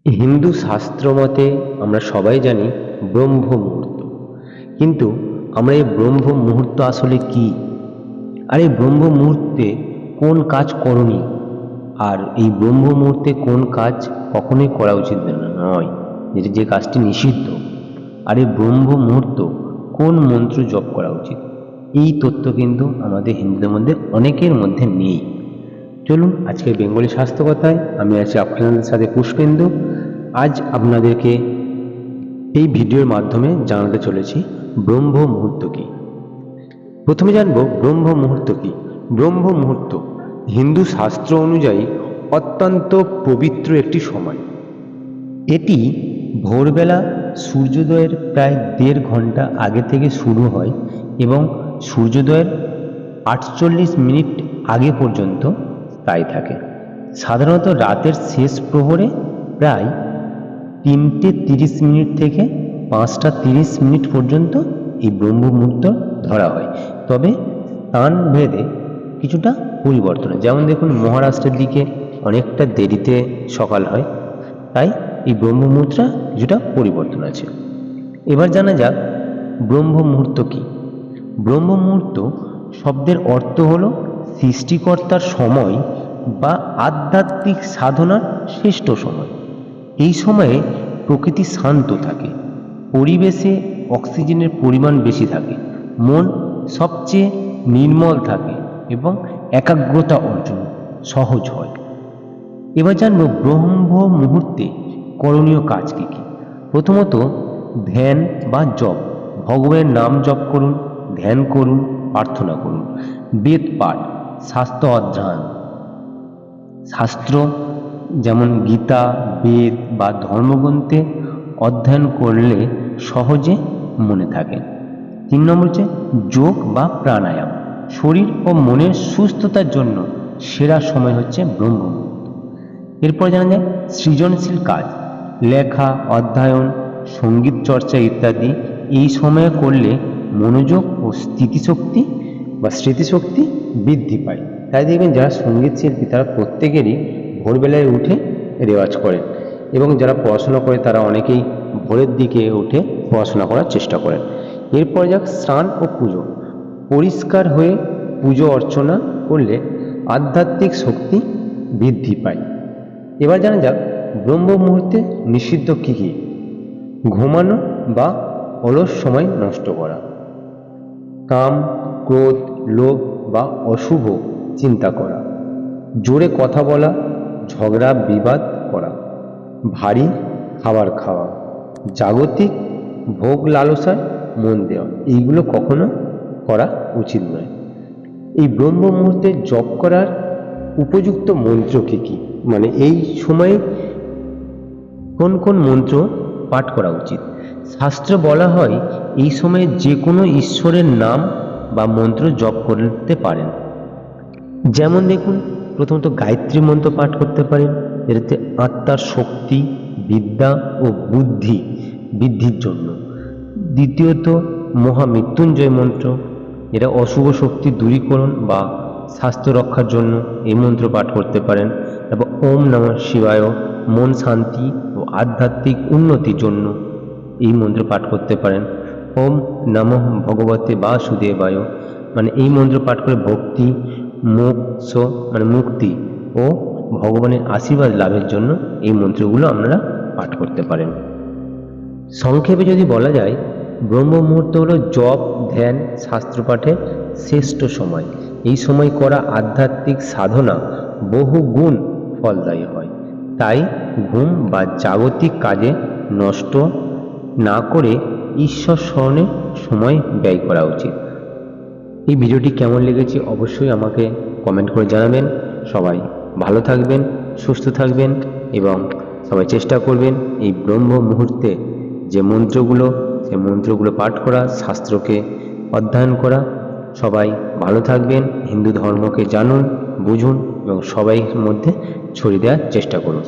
হিন্দু শাস্ত্র মতে আমরা সবাই জানি ব্রহ্ম মুহূর্ত। কিন্তু আমরা এই ব্রহ্ম মুহূর্ত আসলে কি, আর এই ব্রহ্ম মুহূর্তে কোন কাজ করণীয়, আর এই ব্রহ্ম মুহূর্তে কোন কাজ কখনোই করা উচিত নয়, যে কাজটি নিষিদ্ধ, আর এই ব্রহ্ম মুহূর্ত কোন মন্ত্র জপ করা উচিত, এই তথ্য কিন্তু আমাদের হিন্দুদের মধ্যে অনেকের মধ্যে নেই। চলুন আজকের বেঙ্গলি স্বাস্থ্য কথায় আমি আছি আপনাদের সাথে পুষ্পেন্দু। আজ আপনাদেরকে এই ভিডিওর মাধ্যমে জানাতে চলেছি ব্রহ্ম মুহূর্ত কি। প্রথমে জানব ব্রহ্ম মুহূর্ত কি। ব্রহ্ম মুহূর্ত হিন্দু শাস্ত্র অনুযায়ী অত্যন্ত পবিত্র একটি সময়। এটি ভোরবেলা সূর্যোদয়ের প্রায় 1.5 ঘন্টা আগে থেকে শুরু হয় এবং সূর্যোদয়ের 48 মিনিট আগে পর্যন্ত স্থায়ী থাকে। সাধারণত রাতের শেষ প্রহরে প্রায় 3:30 মিনিট থেকে 5:30 মিনিট পর্যন্ত এই ব্রহ্ম মুহূর্ত ধরা হয়। তবে স্থান ভেদে কিছুটা পরিবর্তন হয়। যেমন দেখুন, মহারাষ্ট্রের দিকে অনেকটা দেরিতে সকাল হয়, তাই এই ব্রহ্ম মুহূর্তটা কিছুটা পরিবর্তন আছে। এবার জানা যাক ব্রহ্ম মুহূর্ত কি। ব্রহ্ম মুহূর্ত শব্দের অর্থ হলো সৃষ্টিকর্তার সময় বা আধ্যাত্মিক সাধনার শ্রেষ্ঠ সময়। এই সময়ে প্রকৃতি শান্ত থাকে, পরিবেশে অক্সিজেনের পরিমাণ বেশি থাকে, মন সবচেয়ে নির্মল থাকে এবং একাগ্রতা অর্জন সহজ হয়। এবার জানবো ব্রহ্ম মুহূর্তে করণীয় কাজ কী কী। প্রথমত ধ্যান বা জপ, ভগবানের নাম জপ করুন, ধ্যান করুন, প্রার্থনা করুন। বেদ পাঠ, শাস্ত্র অধ্যয়ন, শাস্ত্র যেমন গীতা, বেদ বা ধর্মগ্রন্থে অধ্যয়ন করলে সহজে মনে থাকে। 3 নম্বর হচ্ছে যোগ বা প্রাণায়াম, শরীর ও মনের সুস্থতার জন্য সেরা সময় হচ্ছে ব্রহ্ম মুহূর্ত। এরপর জানা যায় সৃজনশীল কাজ, লেখা, অধ্যয়ন, সঙ্গীত চর্চা ইত্যাদি এই সময়ে করলে মনোযোগ ও স্মৃতিশক্তি বৃদ্ধি পায়। তাই দেখবেন যারা সঙ্গীত শিল্পী তারা প্রত্যেকেরই ভোরবেলায় উঠে রেওয়াজ করেন, এবং যারা পড়াশোনা করে তারা অনেকেই ভোরের দিকে উঠে পড়াশোনা করার চেষ্টা করেন। এরপর যাক স্নান ও পুজো, পরিষ্কার হয়ে পুজো অর্চনা করলে আধ্যাত্মিক শক্তি বৃদ্ধি পায়। এবার জানা যাক ব্রহ্ম মুহূর্তে নিষিদ্ধ কী কী। ঘুমানো বা অলস সময় নষ্ট করা, কাম, ক্রোধ, লোভ বা অশুভ চিন্তা করা, জোরে কথা বলা, ঝগড়া বিবাদ করা, ভারী খাবার খাওয়া, জাগতিক ভোগ লালসায় মন দেওয়া, এইগুলো কখনো করা উচিত নয়। এই ব্রহ্ম মুহূর্তে জপ করার উপযুক্ত মন্ত্র কী কী, মানে এই সময়ে কোন কোন মন্ত্র পাঠ করা উচিত। শাস্ত্রে বলা হয় এই সময়ে যে কোনো ঈশ্বরের নাম বা মন্ত্র জপ করতে পারেন। যেমন দেখুন, প্রথমত গায়ত্রী মন্ত্র পাঠ করতে পারেন, এটাতে আত্মার শক্তি, বিদ্যা ও বুদ্ধি বৃদ্ধির জন্য। দ্বিতীয়ত মহামৃত্যুঞ্জয় মন্ত্র, এটা অশুভ শক্তি দূরীকরণ বা স্বাস্থ্য রক্ষার জন্য এই মন্ত্র পাঠ করতে পারেন। তারপর ওম নমঃ শিবায়, মন শান্তি ও আধ্যাত্মিক উন্নতির জন্য এই মন্ত্র পাঠ করতে পারেন। ওম নমঃ ভগবতে বাসুদেবায়, মানে এই মন্ত্র পাঠ করে ভক্তি, মোক্ষ মানে মুক্তি ও ভগবানের আশীর্বাদ লাভের জন্য এই মন্ত্রগুলো আপনারা পাঠ করতে পারেন। সংক্ষেপে যদি বলা যায়, ব্রহ্ম মুহূর্ত হলো জপ, ধ্যান, শাস্ত্রপাঠের শ্রেষ্ঠ সময়। এই সময় করা আধ্যাত্মিক সাধনা বহু গুণ ফলদায়ী হয়। তাই ঘুম বা জাগতিক কাজে নষ্ট না করে ঈশ্বর স্মরণে সময় ব্যয় করা উচিত। এই ভিডিওটি কেমন লেগেছে অবশ্যই আমাকে কমেন্ট করে জানাবেন। সবাই ভালো থাকবেন, সুস্থ থাকবেন এবং সবাই চেষ্টা করবেন এই ব্রহ্ম মুহূর্তে যে মন্ত্রগুলো, সে মন্ত্রগুলো পাঠ করা, শাস্ত্রকে অধ্যয়ন করা। সবাই ভালো থাকবেন, হিন্দু ধর্মকে জানুন, বুঝুন এবং সবাই মধ্যে ছড়িয়ে দেওয়ার চেষ্টা করুন।